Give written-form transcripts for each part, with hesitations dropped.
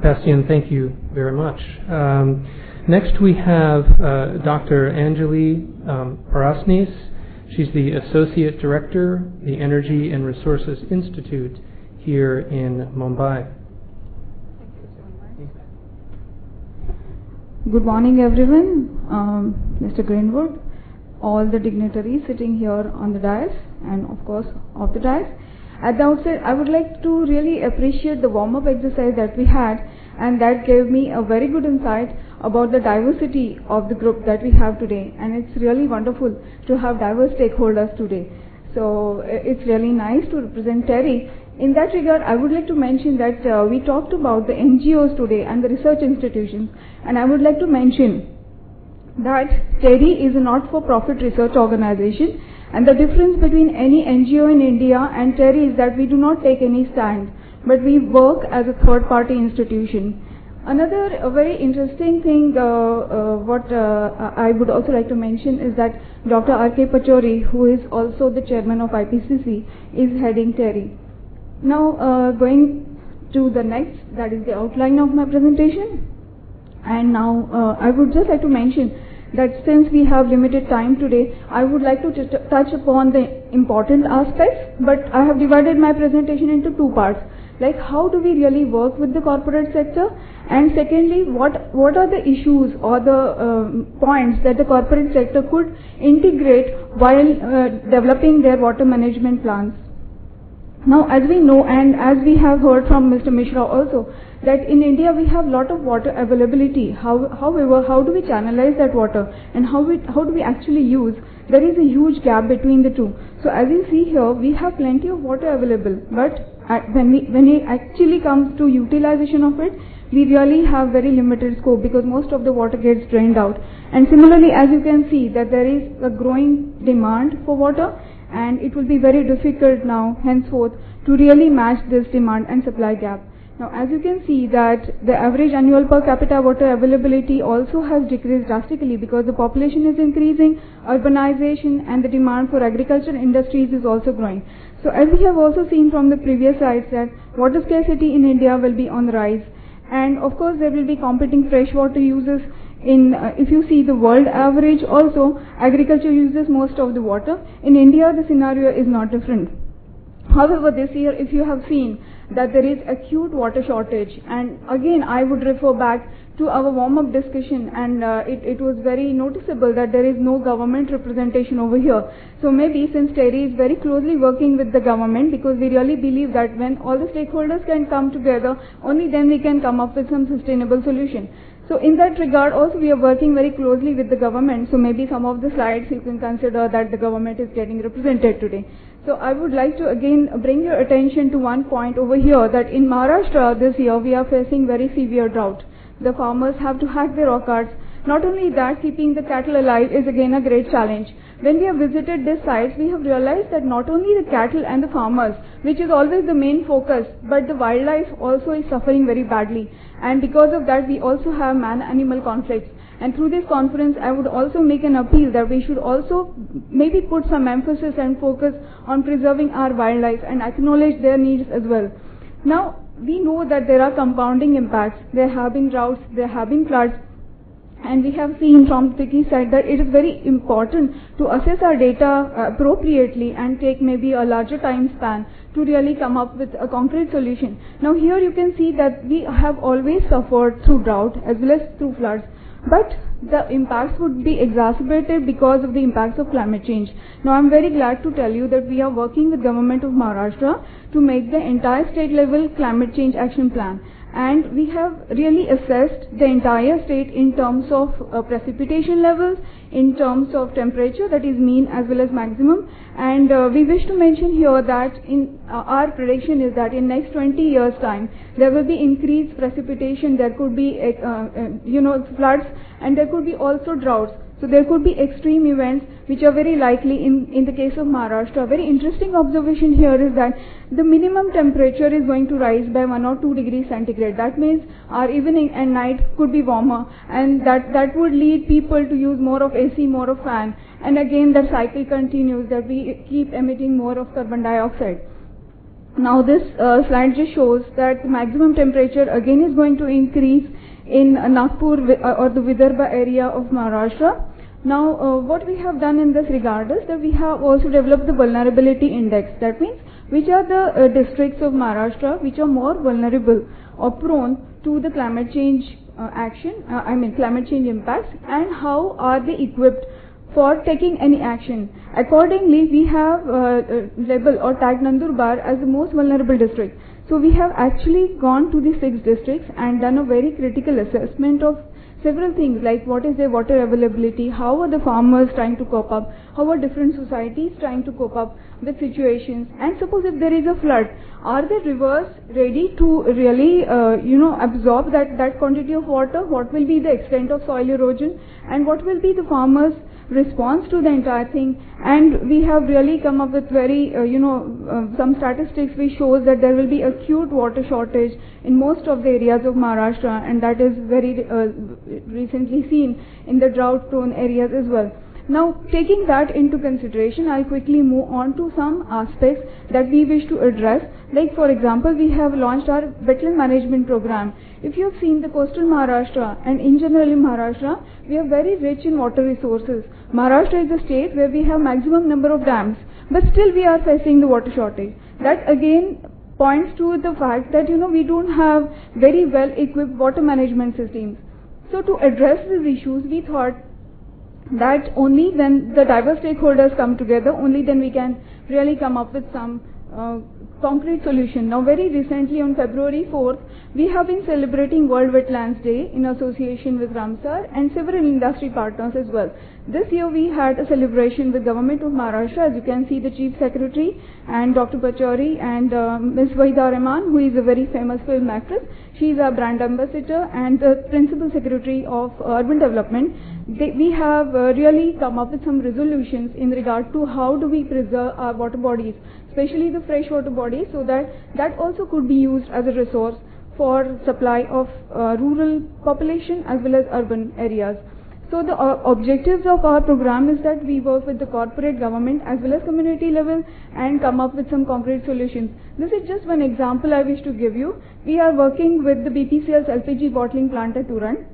Bastian, thank you very much. Next we have Dr. Anjali Parasnis. She's the Associate Director, the Energy and Resources Institute here in Mumbai. Good morning, everyone. Mr. Greenwood, all the dignitaries sitting here on the dais, and of course off the dais. At the outset, I would like to really appreciate the warm-up exercise that we had, and that gave me a very good insight about the diversity of the group that we have today. And it's really wonderful to have diverse stakeholders today. So it's really nice to represent TERI. In that regard, I would like to mention that we talked about the NGOs today and the research institutions, and I would like to mention that TERI is a not-for-profit research organization, and the difference between any NGO in India and TERI is that we do not take any stand, but we work as a third-party institution. Another very interesting thing what I would also like to mention is that Dr. R.K. Pachauri, who is also the chairman of IPCC, is heading TERI. Now going to the next, that is the outline of my presentation. And now I would just like to mention that since we have limited time today, I would like to touch upon the important aspects, but I have divided my presentation into two parts. Like, how do we really work with the corporate sector, and secondly, what are the issues or the points that the corporate sector could integrate while developing their water management plans. Now, as we know, and as we have heard from Mr. Mishra also, that in India we have lot of water availability. However, how do we channelize that water, and how do we actually use? There is a huge gap between the two. So as you see here, we have plenty of water available, but when it actually comes to utilization of it, we really have very limited scope, because most of the water gets drained out. And similarly, as you can see, that there is a growing demand for water, and it will be very difficult now henceforth to really match this demand and supply gap. Now, as you can see that the average annual per capita water availability also has decreased drastically, because the population is increasing, urbanization, and the demand for agricultural industries is also growing. So as we have also seen from the previous slides, that water scarcity in India will be on the rise. And of course there will be competing freshwater uses. If you see the world average also, agriculture uses most of the water. In India the scenario is not different. However, this year, if you have seen that there is acute water shortage, and again I would refer back to our warm-up discussion, and it was very noticeable that there is no government representation over here. So maybe since TERI is very closely working with the government, because we really believe that when all the stakeholders can come together, only then we can come up with some sustainable solution. So in that regard also we are working very closely with the government. So maybe some of the slides you can consider that the government is getting represented today. So I would like to again bring your attention to one point over here, that in Maharashtra this year we are facing very severe drought. The farmers have to hack their orchards. Not only that, keeping the cattle alive is again a great challenge. When we have visited these sites, we have realized that not only the cattle and the farmers, which is always the main focus, but the wildlife also is suffering very badly. And because of that, we also have man-animal conflicts. And through this conference, I would also make an appeal that we should also maybe put some emphasis and focus on preserving our wildlife and acknowledge their needs as well. Now, we know that there are compounding impacts. There have been droughts, there have been floods, and we have seen from Tikki's side that it is very important to assess our data appropriately and take maybe a larger time span to really come up with a concrete solution. Now here you can see that we have always suffered through drought as well as through floods, but the impacts would be exacerbated because of the impacts of climate change. Now I am very glad to tell you that we are working with Government of Maharashtra to make the entire state level climate change action plan. And we have really assessed the entire state in terms of precipitation levels, in terms of temperature, that is mean as well as maximum. And we wish to mention here that in our prediction is that in next 20 years time there will be increased precipitation, there could be floods, and there could be also droughts. So there could be extreme events which are very likely in the case of Maharashtra. A very interesting observation here is that the minimum temperature is going to rise by 1 or 2 degrees centigrade. That means our evening and night could be warmer, and that would lead people to use more of AC, more of fan, and again that cycle continues, that we keep emitting more of carbon dioxide. Now this slide just shows that the maximum temperature again is going to increase in Nagpur or the Vidarbha area of Maharashtra. Now what we have done in this regard is that we have also developed the vulnerability index. That means which are the districts of Maharashtra which are more vulnerable or prone to the climate change climate change impacts, and how are they equipped for taking any action. Accordingly, we have labeled or tagged Nandurbar as the most vulnerable district. So we have actually gone to the 6 districts and done a very critical assessment of several things like what is their water availability, how are the farmers trying to cope up, how are different societies trying to cope up with situations, and suppose if there is a flood, are the rivers ready to really absorb that quantity of water, what will be the extent of soil erosion, and what will be the farmers' response to the entire thing. And we have really come up with very some statistics which shows that there will be acute water shortage in most of the areas of Maharashtra, and that is very recently seen in the drought prone areas as well. Now, taking that into consideration, I'll quickly move on to some aspects that we wish to address. Like, for example, we have launched our wetland management program. If you have seen the coastal Maharashtra and in general in Maharashtra, we are very rich in water resources. Maharashtra is a state where we have maximum number of dams, but still we are facing the water shortage. That again points to the fact that we don't have very well equipped water management systems. So to address these issues, we thought that only when the diverse stakeholders come together, only then we can really come up with some concrete solution. Now, very recently on February 4th, we have been celebrating World Wetlands Day in association with Ramsar and several industry partners as well. This year we had a celebration with Government of Maharashtra. As you can see, the Chief Secretary and Dr. Pachauri and Ms. Wahida Rahman, who is a very famous film actress. She is our brand ambassador and the Principal Secretary of Urban Development. We have really come up with some resolutions in regard to how do we preserve our water bodies, especially the freshwater bodies, so that also could be used as a resource for supply of rural population as well as urban areas. So the objectives of our program is that we work with the corporate, government as well as community level and come up with some concrete solutions. This is just one example I wish to give you. We are working with the BPCL's LPG bottling plant at Turan.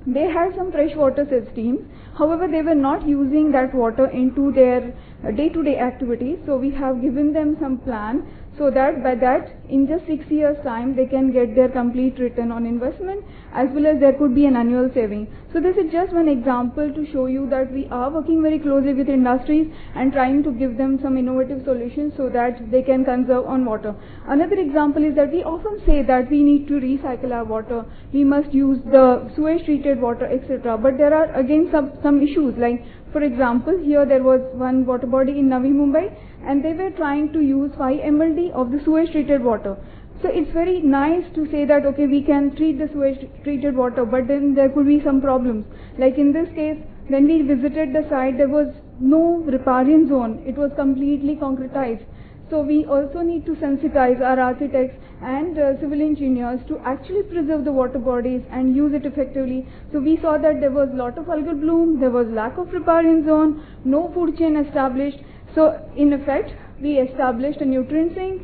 They had some freshwater systems. However, they were not using that water into their day-to-day activities. So we have given them some plan so that by that in just 6 years time they can get their complete return on investment as well as there could be an annual saving. So this is just one example to show you that we are working very closely with industries and trying to give them some innovative solutions so that they can conserve on water. Another example is that we often say that we need to recycle our water, we must use the sewage treated water, etc. But there are again some issues, like for example, here there was one water body in Navi Mumbai and they were trying to use 5 mld of the sewage treated water. So it's very nice to say that okay, we can treat the sewage treated water, but then there could be some problems. Like in this case, when we visited the site, there was no riparian zone, it was completely concretized. So we also need to sensitize our architects and civil engineers to actually preserve the water bodies and use it effectively. So we saw that there was a lot of algal bloom, there was lack of riparian zone, no food chain established. So in effect, we established a nutrient sink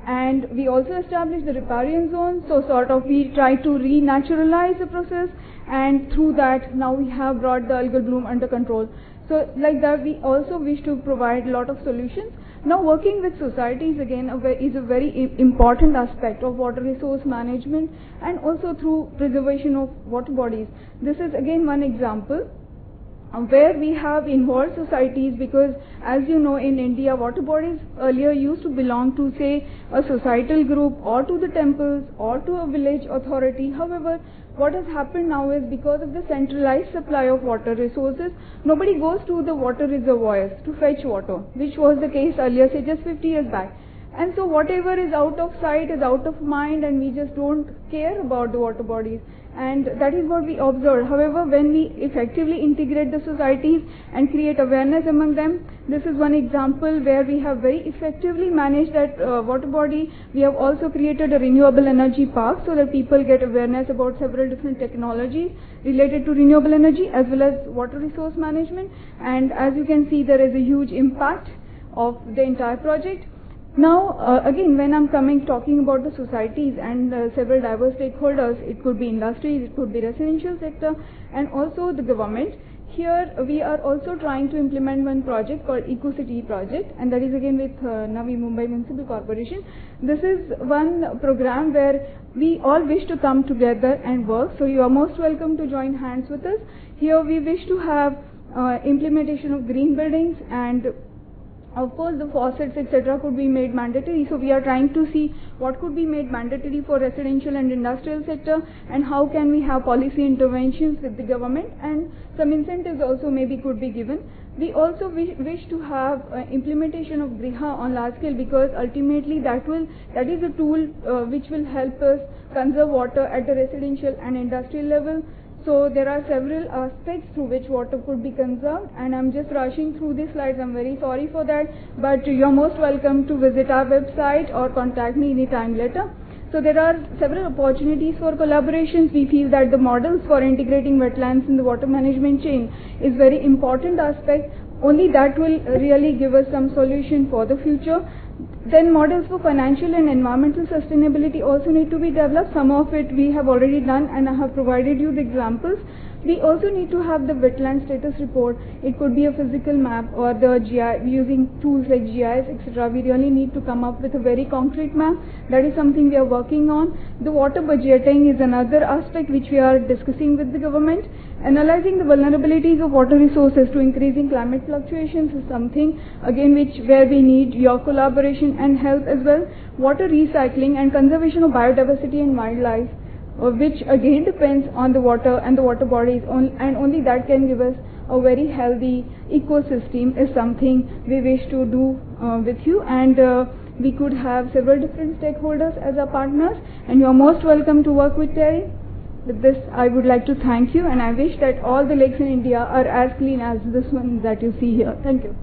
and we also established the riparian zone. So sort of we try to renaturalize the process, and through that now we have brought the algal bloom under control. So like that, we also wish to provide a lot of solutions. Now working with societies again is a very important aspect of water resource management and also through preservation of water bodies. This is again one example where we have involved societies, because as you know, in India, water bodies earlier used to belong to say a societal group or to the temples or to a village authority. However, what has happened now is because of the centralized supply of water resources, nobody goes to the water reservoirs to fetch water, which was the case earlier, say just 50 years back. And so whatever is out of sight is out of mind, and we just don't care about the water bodies. And that is what we observed. However, when we effectively integrate the societies and create awareness among them, this is one example where we have very effectively managed that water body. We have also created a renewable energy park so that people get awareness about several different technologies related to renewable energy as well as water resource management. And as you can see, there is a huge impact of the entire project. Now, again, when I'm talking about the societies and several diverse stakeholders, it could be industries, it could be residential sector, and also the government. Here, we are also trying to implement one project called EcoCity project, and that is again with Navi Mumbai Municipal Corporation. This is one program where we all wish to come together and work, so you are most welcome to join hands with us. Here, we wish to have implementation of green buildings, and of course the faucets etc. could be made mandatory, so we are trying to see what could be made mandatory for residential and industrial sector, and how can we have policy interventions with the government, and some incentives also maybe could be given. We also wish to have implementation of Griha on large scale, because ultimately that is a tool which will help us conserve water at the residential and industrial level. So there are several aspects through which water could be conserved, and I'm just rushing through these slides. I'm very sorry for that, but you're most welcome to visit our website or contact me anytime later. So there are several opportunities for collaborations. We feel that the models for integrating wetlands in the water management chain is very important aspect. Only that will really give us some solution for the future. Then models for financial and environmental sustainability also need to be developed. Some of it we have already done, and I have provided you the examples. We also need to have the wetland status report. It could be a physical map or the GIS, using tools like GIS, etc. We really need to come up with a very concrete map. That is something we are working on. The water budgeting is another aspect which we are discussing with the government. Analyzing the vulnerabilities of water resources to increasing climate fluctuations is something again where we need your collaboration and help as well. Water recycling and conservation of biodiversity and wildlife, which again depends on the water and the water bodies, and only that can give us a very healthy ecosystem, is something we wish to do with you, and we could have several different stakeholders as our partners, and you are most welcome to work with TERI. With this, I would like to thank you, and I wish that all the lakes in India are as clean as this one that you see here. Thank you.